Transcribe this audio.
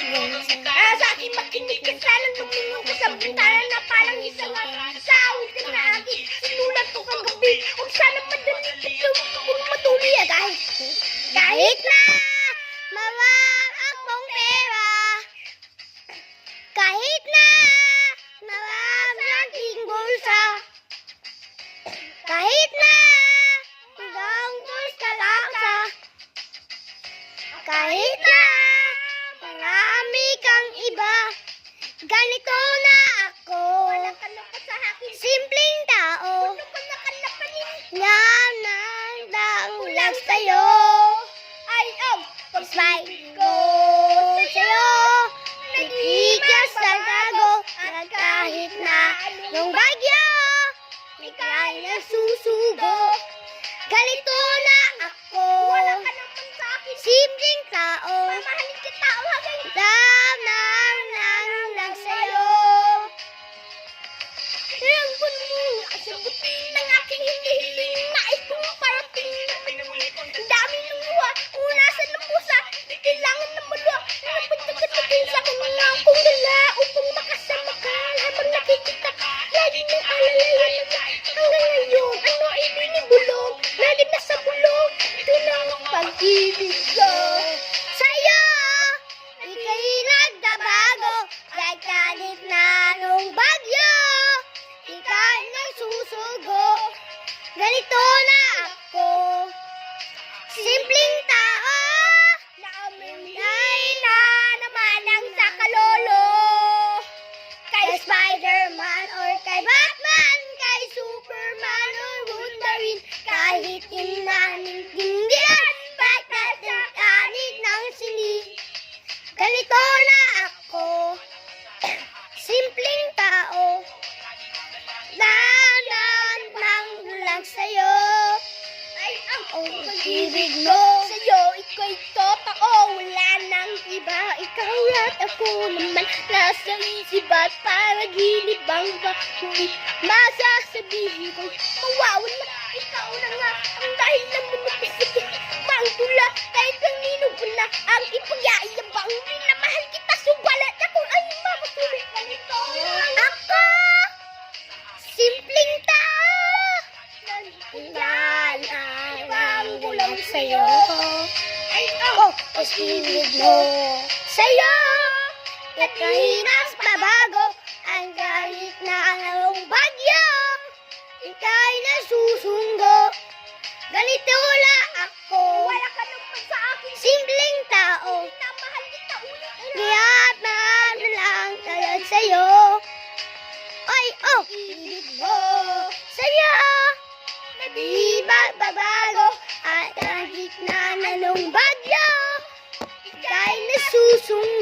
Sa aking makinig ka sana, lumingon ka sa bintana na parang isang sawit ka na aking sinulat ko kagabi. Huwag sana madali ito kung matuloy kahit na mawag akong pera, kahit na mawag aking bulsa, kahit na hanggang dos kalaksa, kahit na marami kang iba, ganito na ako. Simpleng tao na nagdaulag sa'yo. Pag-smile ko sa'yo, nag-iigas sa tago, na kahit na nung bagyo, ika'y nagsusugo. Ganito na ako, simpleng tao, lang sa'yo. Ilang buwan mo sagutin ng aking hinihiling, nais kong parating. Ang dami ng luha, unasan ng pusa, di kailangan ng maluha. Napagtagatatin sa kanya akong dala upang makasama ka habang nakikita ka. Lagi mong alalayan hanggang ngayon, ano ay binibulog, lagi nasa bulog. Ito na ang pag-ibig ko sa'yo. Ika'y nagdabago, kahit na nung bagyo, ika'y nagsusugo. Ganito na ako, simpleng tao, ay na naman ang sakalolo. Kay Spider-Man or kay Batman, kay Superman or Wolverine, kahit inanintindihan, bakit ang kanig ng sinig. Ganito na ako, simpleng tao, lang sa'yo. Ay, ang pag-ibig mo sa'yo, ikaw'y totoo, wala nang iba. Ikaw at ako naman, nasa isip at panaginip ang bako'y masasabihin ko'y mawawala. Ikaw na nga ang dahilan mo na pisagin pang tula, kahit kanino ko na ang ipag-aayabang. Minamahal kita, subalit ako ay mamasulit ka nito. Ako, simpleng tao, nagpulaan lang sa'yo. Ay, ako, pag-ibig mo sa'yo, at kahinas pabago, ang kahit na anong bagyo, ika'y nasusundo. Ganito lang ako, wala ka naman sa akin, simpleng tao, minamahal kita ulit. Kaya't lang talaga sa'yo. Ay, ibig mo sa'yo, na di magbabago, at kahit na anong bagyo, ika'y nasusundo.